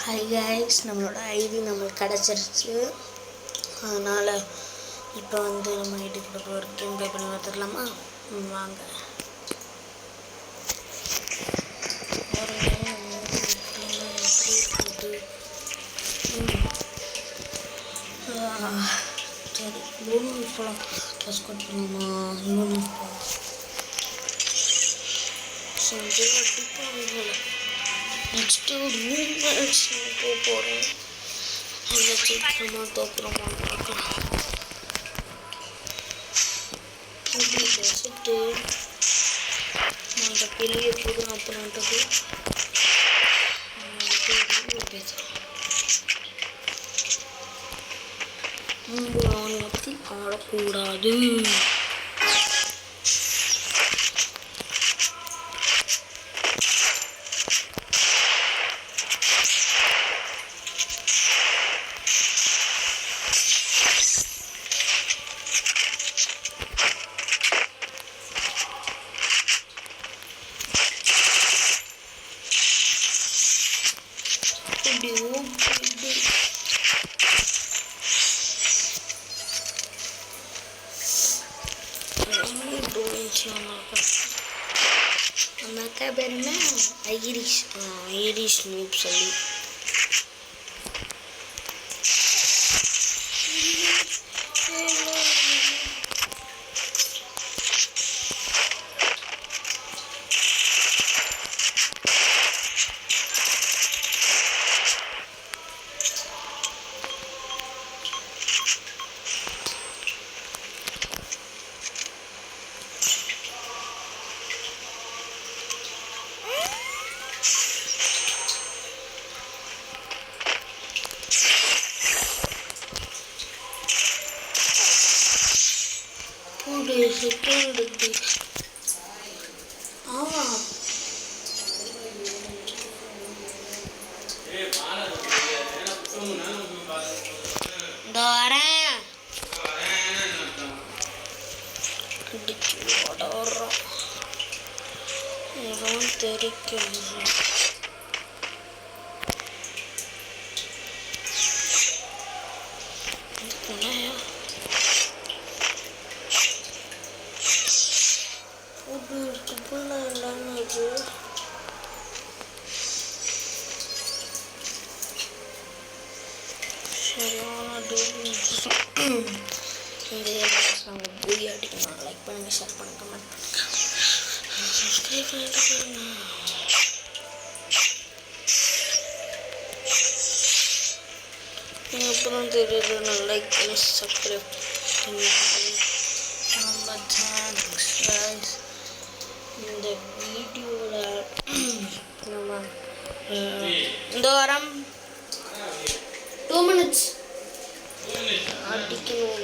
Hi guys, நம்மளோட ID நம்மளுக்கு கிடச்சிருச்சு. அதனால் இப்போ நம்ம ஐடிக்குள்ளே போய் கேம் ப்ளே பண்ணி பார்த்துடலாமா? வாங்க. சரி, லூனு இப்போலாம் ட்ரெஸ் கட் பண்ணுமா? லூனு இப்போ செஞ்சு அடிப்பாங்க. நெக்ஸ்ட்டு ஒரு 3 மேட்ச் போக போகிறேன். அதில் சீக்கிரமாக தோக்குறோமா பார்க்கலாம். இப்படி வச்சுட்டு அந்த பெரிய போதும் அப்படின்றது பேசுகிறேன். அவனை பற்றி ஆடக்கூடாது. நம்ம அக்கா பேர் என்ன? ஐரிஷ் நூப் சொல்லி. செகண்ட் ஆமாம், இந்த வரேன் அடிச்சு ஓடுறோம். எதுவும் தெரிக்கிறது. போய் அடிக்கணும். லைக் பண்ணுங்க, ஷேர் பண்ணுங்க, கமெண்ட் பண்ணுங்க, சப்ஸ்கிரைப் பண்ணிட்டு அப்புறம் தெரியுது. நான் லைக் பண்ணி சப்ஸ்கிரைப் இந்த வீடியோவில் நம்ம இந்த வாரம் 2 minutes அடிக்கணும்.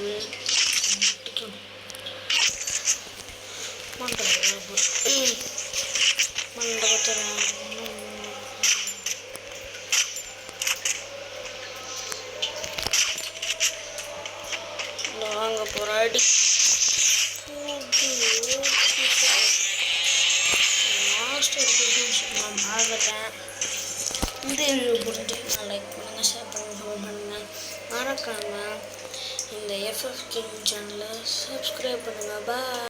வாங்க போராடி நான் ஆகட்டேன். இந்த வீடியோ பிடிச்சிருக்கேன். லைக் பண்ணுங்கள், ஷேர் பண்ணுங்கள், மறக்காம இந்த FF King சேனலை சப்ஸ்கிரைப் பண்ணுங்கள். பாய்.